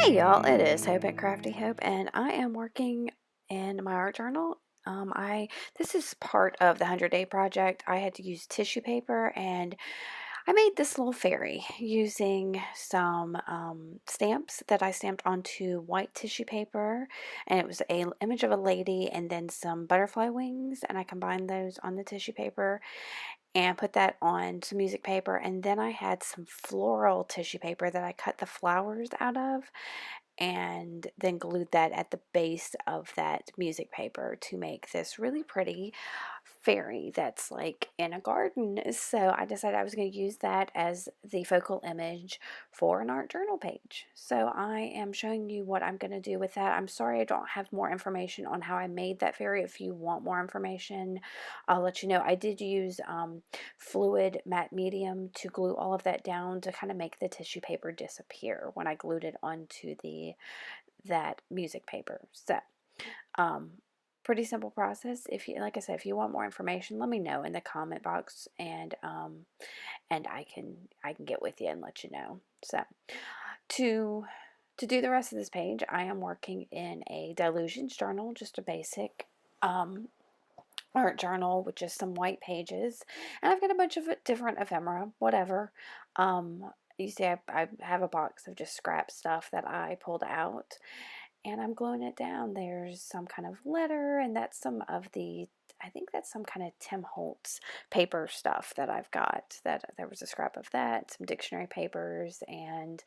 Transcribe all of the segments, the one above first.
Hey y'all, it is Hope at Crafty Hope, and I am working in my art journal. I This is part of the 100-day project. I had to use tissue paper, and I made this little fairy using some stamps that I stamped onto white tissue paper, and it was a image of a lady and then some butterfly wings, and I combined those on the tissue paper and put that on some music paper, and then I had some floral tissue paper that I cut the flowers out of and then glued that at the base of that music paper to make this really pretty fairy that's like in a garden. So I decided I was going to use that as the focal image for an art journal page. So I am showing you what I'm going to do with that. I'm sorry I don't have more information on how I made that fairy. If you want more information, I'll let you know. I did use fluid matte medium to glue all of that down to kind of make the tissue paper disappear when I glued it onto the that music paper. So um, pretty simple process. If you, like I said, if you want more information, let me know in the comment box, and I can get with you and let you know. So to to do the rest of this page, I am working in a Dylusions journal, just a basic um, art journal with just some white pages, and I've got a bunch of different ephemera, whatever. You see, I have a box of just scrap stuff that I pulled out, and I'm gluing it down. There's some kind of letter, and that's some of the, I think that's some kind of Tim Holtz paper stuff that I've got. That there was a scrap of that, some dictionary papers, and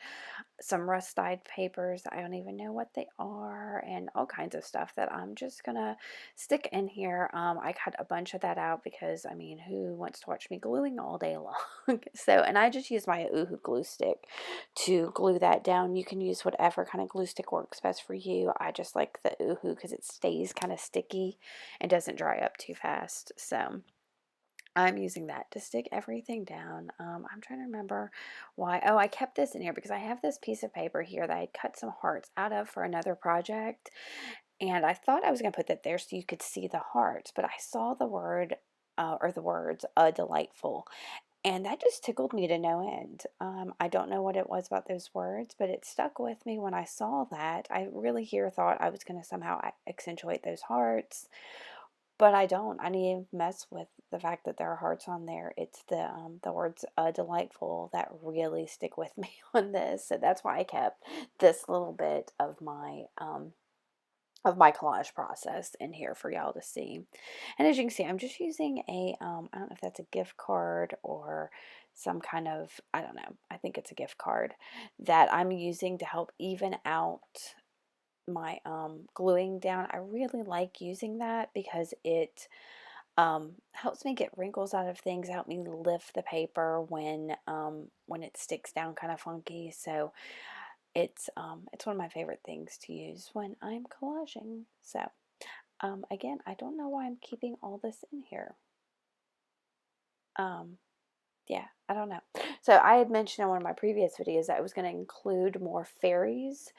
some rust dyed papers. I don't even know what they are, and all kinds of stuff that I'm just gonna stick in here. I cut a bunch of that out because, I mean, who wants to watch me gluing all day long? So, and I just use my Oohoo glue stick to glue that down. You can use whatever kind of glue stick works best for you. I just like the Oohoo because it stays kind of sticky and doesn't dry up too fast. So I'm using that to stick everything down. I'm trying to remember why. Oh, I kept this in here because I have this piece of paper here that I cut some hearts out of for another project. And I thought I was going to put that there so you could see the hearts, but I saw the word or the words delightful. And that just tickled me to no end. I don't know what it was about those words, but it stuck with me when I saw that. I really here thought I was going to somehow accentuate those hearts, but I don't. I need to mess with the fact that there are hearts on there. It's the words delightful that really stick with me on this. So that's why I kept this little bit of my collage process in here for y'all to see. And as you can see, I'm just using a I don't know if that's a gift card or some kind of, I don't know. I think it's a gift card that I'm using to help even out my gluing down. I really like using that because it helps me get wrinkles out of things, help me lift the paper when it sticks down kind of funky. So it's one of my favorite things to use when I'm collaging. So again, I don't know why I'm keeping all this in here. Um, yeah, I don't know. So I had mentioned in one of my previous videos that I was going to include more fairies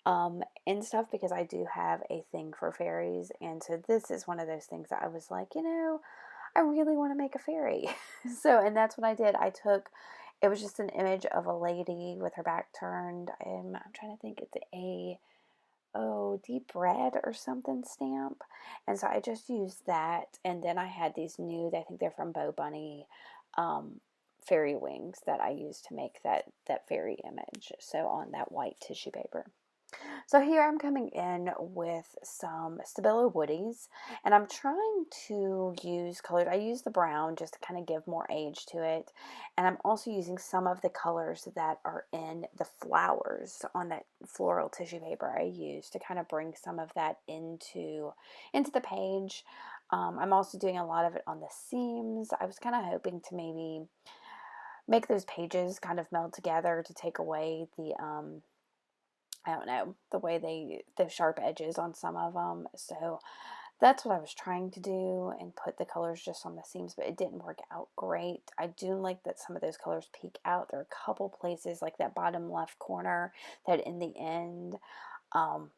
and stuff because I do have a thing for fairies, and so this is one of those things that I was like, I really want to make a fairy. So, and that's what I did. It was just an image of a lady with her back turned. I'm trying to think, it's a deep red or something stamp, and so I just used that, and then I had these new, I think they're from Bo Bunny, um, fairy wings that I used to make that fairy image. So on that white tissue paper. So here I'm coming in with some Stabilo Woodies, and I'm trying to use colors. I use the brown just to kind of give more age to it, and I'm also using some of the colors that are in the flowers on that floral tissue paper I used to kind of bring some of that into the page. I'm also doing a lot of it on the seams. I was kind of hoping to maybe make those pages kind of meld together to take away the I don't know, the way the sharp edges on some of them. So that's what I was trying to do and put the colors just on the seams, but it didn't work out great. I do like that some of those colors peek out. There are a couple places like that bottom left corner that in the end, um,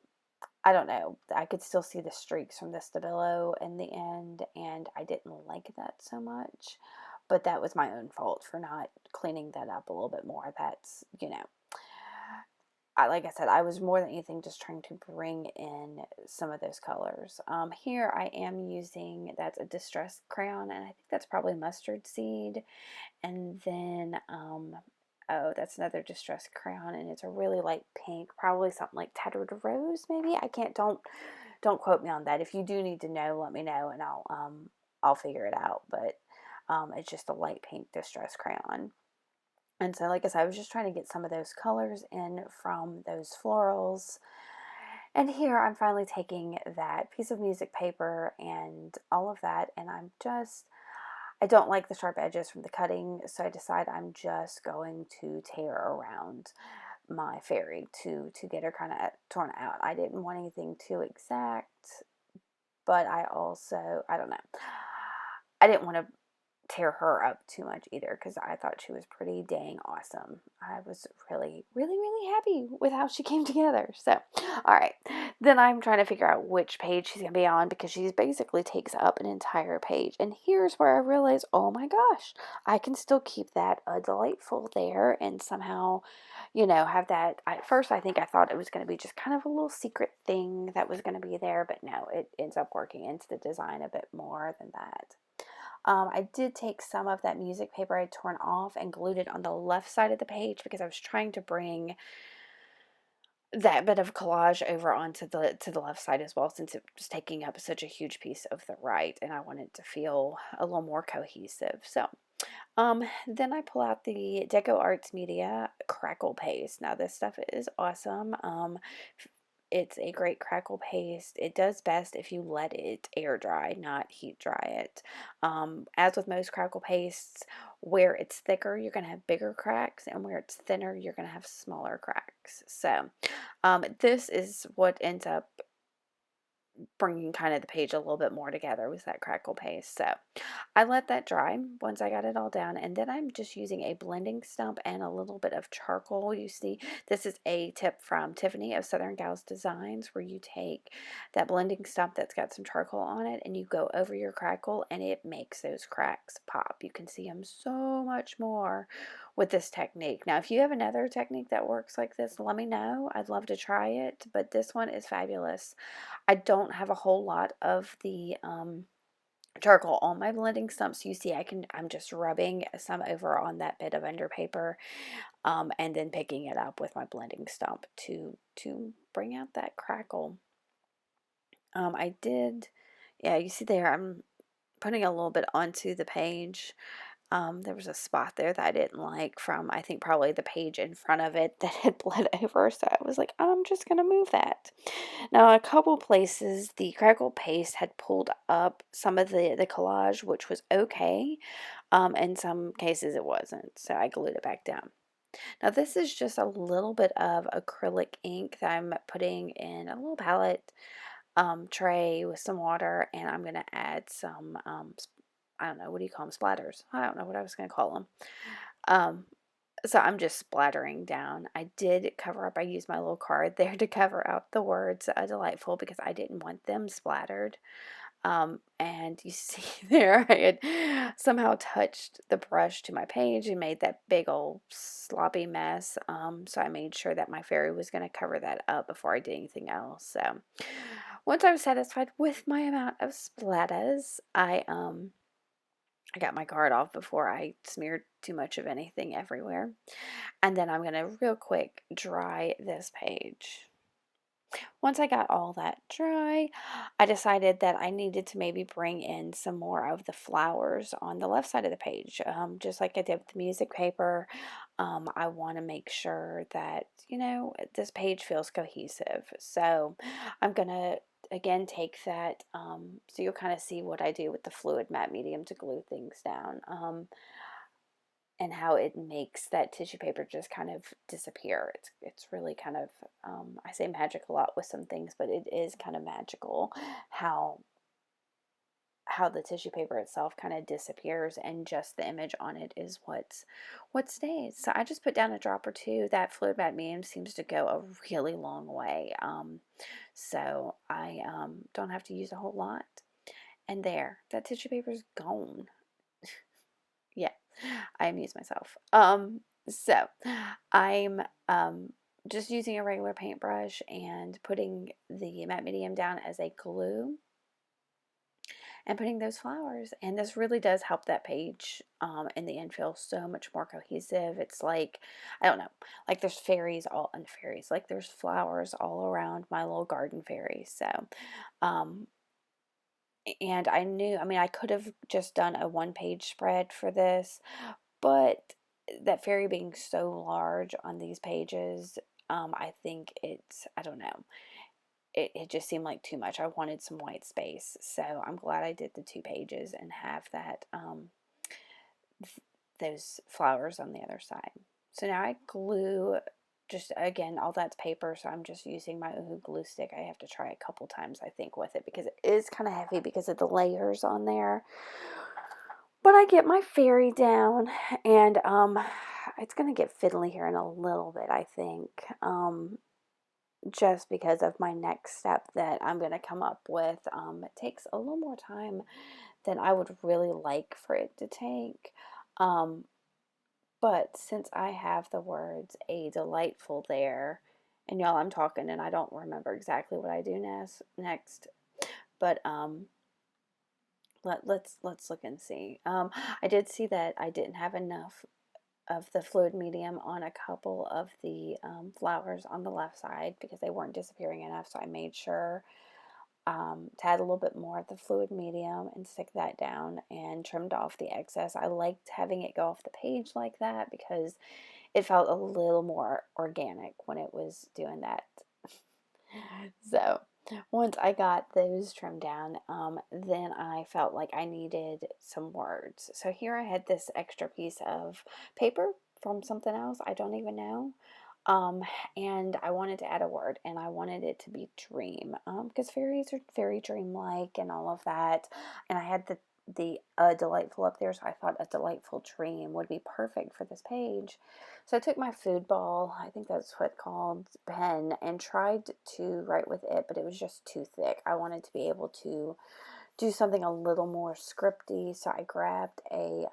I don't know, I could still see the streaks from the Stabilo in the end, and I didn't like that so much. But that was my own fault for not cleaning that up a little bit more. That's, like I said, I was more than anything just trying to bring in some of those colors. Here I am using, that's a distress crayon, and I think that's probably mustard seed. And then, oh, that's another distress crayon, and it's a really light pink, probably something like Tattered Rose, maybe. I can't, don't quote me on that. If you do need to know, let me know, and I'll figure it out. But it's just a light pink distress crayon. And so, like I said, I was just trying to get some of those colors in from those florals. And here I'm finally taking that piece of music paper and all of that, and I don't like the sharp edges from the cutting, so I decide I'm just going to tear around my fairy to get her kind of torn out. I didn't want anything too exact, but I don't know. I didn't want to tear her up too much either because I thought she was pretty dang awesome. I was really, really, really happy with how she came together. So, all right. Then I'm trying to figure out which page she's going to be on because she basically takes up an entire page. And here's where I realize, oh my gosh, I can still keep that delightful there and somehow, have that. At first, I think I thought it was going to be just kind of a little secret thing that was going to be there, but no, it ends up working into the design a bit more than that. I did take some of that music paper I had torn off and glued it on the left side of the page because I was trying to bring that bit of collage over onto the left side as well, since it was taking up such a huge piece of the right, and I wanted to feel a little more cohesive. So then I pull out the Deco Arts Media Crackle Paste. Now this stuff is awesome. It's a great crackle paste. It does best if you let it air dry, not heat dry it. As with most crackle pastes, where it's thicker, you're going to have bigger cracks, and where it's thinner, you're going to have smaller cracks. So, this is what ends up bringing kind of the page a little bit more together with that crackle paste. So I let that dry once I got it all down, and then I'm just using a blending stump and a little bit of charcoal. You see, this is a tip from Tiffany of Southern Gals Designs, where you take that blending stump that's got some charcoal on it and you go over your crackle, and it makes those cracks pop. You can see them so much more with this technique. Now, if you have another technique that works like this, let me know. I'd love to try it, but this one is fabulous. I don't have a whole lot of the charcoal on my blending stump, so you see I'm just rubbing some over on that bit of under paper, and then picking it up with my blending stump to bring out that crackle. I did, yeah, you see there, I'm putting a little bit onto the page. There was a spot there that I didn't like from, I think, probably the page in front of it that had bled over, so I was like, I'm just going to move that. Now, a couple places, the crackle paste had pulled up some of the collage, which was okay. In some cases, it wasn't, so I glued it back down. Now, this is just a little bit of acrylic ink that I'm putting in a little palette tray with some water, and I'm going to add some I don't know, what do you call them? Splatters. I don't know what I was going to call them. Um, so I'm just splattering down. I did cover up, I used my little card there to cover up the words delightful because I didn't want them splattered. And you see there, I had somehow touched the brush to my page and made that big old sloppy mess. So I made sure that my fairy was going to cover that up before I did anything else. So once I was satisfied with my amount of splatters, I got my card off before I smeared too much of anything everywhere. And then I'm going to real quick dry this page. Once I got all that dry, I decided that I needed to maybe bring in some more of the flowers on the left side of the page. Just like I did with the music paper, I want to make sure that, this page feels cohesive. So I'm going to again take that, so you'll kind of see what I do with the fluid matte medium to glue things down. And how it makes that tissue paper just kind of disappear. It's really kind of, I say magic a lot with some things, but it is kind of magical how the tissue paper itself kind of disappears, and just the image on it is what stays. So I just put down a drop or two. That fluid matte medium seems to go a really long way. So I don't have to use a whole lot. And there, that tissue paper is gone. Yeah, I amuse myself. So I'm just using a regular paintbrush and putting the matte medium down as a glue and putting those flowers. And this really does help that page in the end feel so much more cohesive. It's like, I don't know, like there's fairies all and fairies, like there's flowers all around my little garden fairy. So, um, and I knew, I mean, I could have just done a one page spread for this, but that fairy being so large on these pages, I think it's, I don't know, it just seemed like too much. I wanted some white space. So I'm glad I did the 2 pages and have that, those flowers on the other side. So now I glue, just again, all that's paper, so I'm just using my Oohoo glue stick. I have to try a couple times, I think, with it because it is kind of heavy because of the layers on there. But I get my fairy down, and it's gonna get fiddly here in a little bit, I think. Just because of my next step that I'm going to come up with. It takes a little more time than I would really like for it to take. Um, but since I have the words "a delightful" there, and y'all, I'm talking and I don't remember exactly what I do next. But let's look and see. I did see that I didn't have enough of the fluid medium on a couple of the flowers on the left side because they weren't disappearing enough, so I made sure to add a little bit more of the fluid medium and stick that down and trimmed off the excess. I liked having it go off the page like that because it felt a little more organic when it was doing that. So once I got those trimmed down, then I felt like I needed some words. So here I had this extra piece of paper from something else, I don't even know. Um, and I wanted to add a word, and I wanted it to be dream, because fairies are very dreamlike and all of that. And I had the delightful up there, so I thought a delightful dream would be perfect for this page. So I took my food ball, I think that's what it's called, pen, and tried to write with it, but it was just too thick. I wanted to be able to do something a little more scripty, so I grabbed I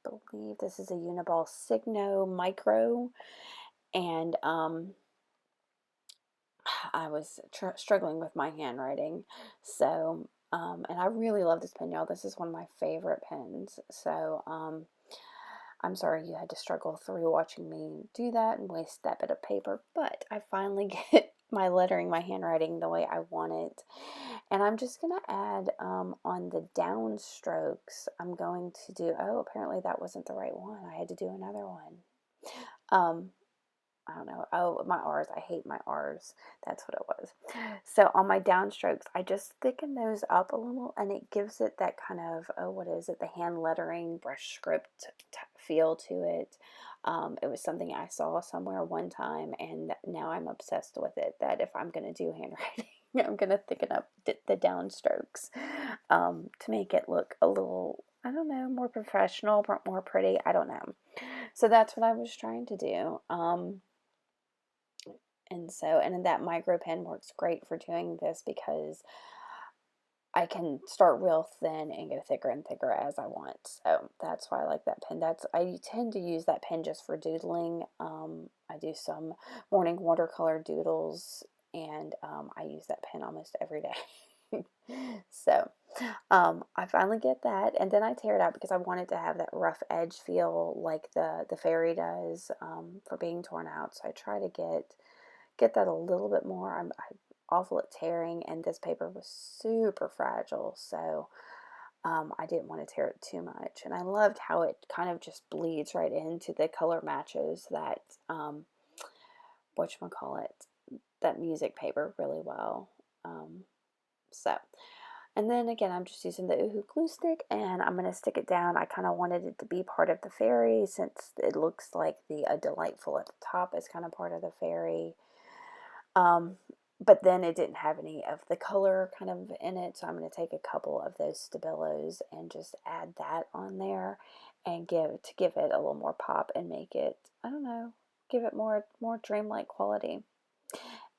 believe this is a Uniball Signo Micro, and I was struggling with my handwriting, so and I really love this pen, y'all. This is one of my favorite pens. So I'm sorry you had to struggle through watching me do that and waste that bit of paper, but I finally get my lettering, my handwriting the way I want it. And I'm just going to add on the down strokes, I'm going to do, oh, apparently that wasn't the right one. I had to do another one. Um, I don't know. Oh, my R's. I hate my R's. That's what it was. So on my downstrokes, I just thicken those up a little, and it gives it that kind of, oh, what is it? The hand lettering, brush script feel to it. It was something I saw somewhere one time, and now I'm obsessed with it. That if I'm going to do handwriting, I'm going to thicken up the downstrokes to make it look a little, I don't know, more professional, more pretty. I don't know. So that's what I was trying to do. And so, and then that micro pen works great for doing this because I can start real thin and go thicker and thicker as I want. So that's why I like that pen. I tend to use that pen just for doodling. I do some morning watercolor doodles, and I use that pen almost every day. So I finally get that, and then I tear it out because I wanted to have that rough edge feel like the fairy does for being torn out. So I try to get that a little bit more. I'm awful at tearing, and this paper was super fragile, so I didn't want to tear it too much. And I loved how it kind of just bleeds right into the color matches that whatchamacallit, that music paper really well. So, and then again, I'm just using the Oohoo glue stick, and I'm going to stick it down. I kind of wanted it to be part of the fairy since it looks like the delightful at the top is kind of part of the fairy. But then it didn't have any of the color kind of in it, so I'm going to take a couple of those Stabilos and just add that on there and give it a little more pop and make it, I don't know, give it more dreamlike quality.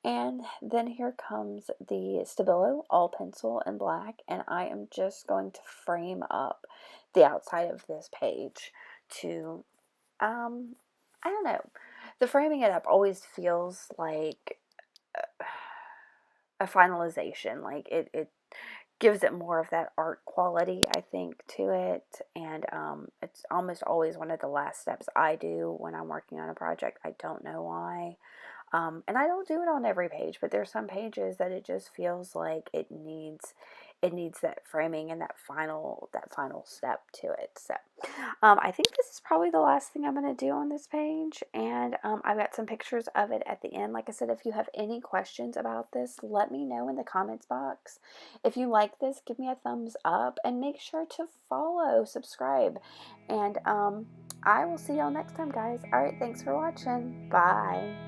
And then here comes the Stabilo all pencil in black, and I am just going to frame up the outside of this page to I don't know, the framing it up always feels like a finalization. Like it gives it more of that art quality, I think, to it. And it's almost always one of the last steps I do when I'm working on a project. I don't know why. And I don't do it on every page, but there's some pages that it just feels like it needs that framing and that final step to it. So I think this is probably the last thing I'm going to do on this page, and I've got some pictures of it at the end. Like I said, if you have any questions about this, let me know in the comments box. If you like this, give me a thumbs up, and make sure to follow, subscribe, and I will see y'all next time, guys. All right, thanks for watching. Bye.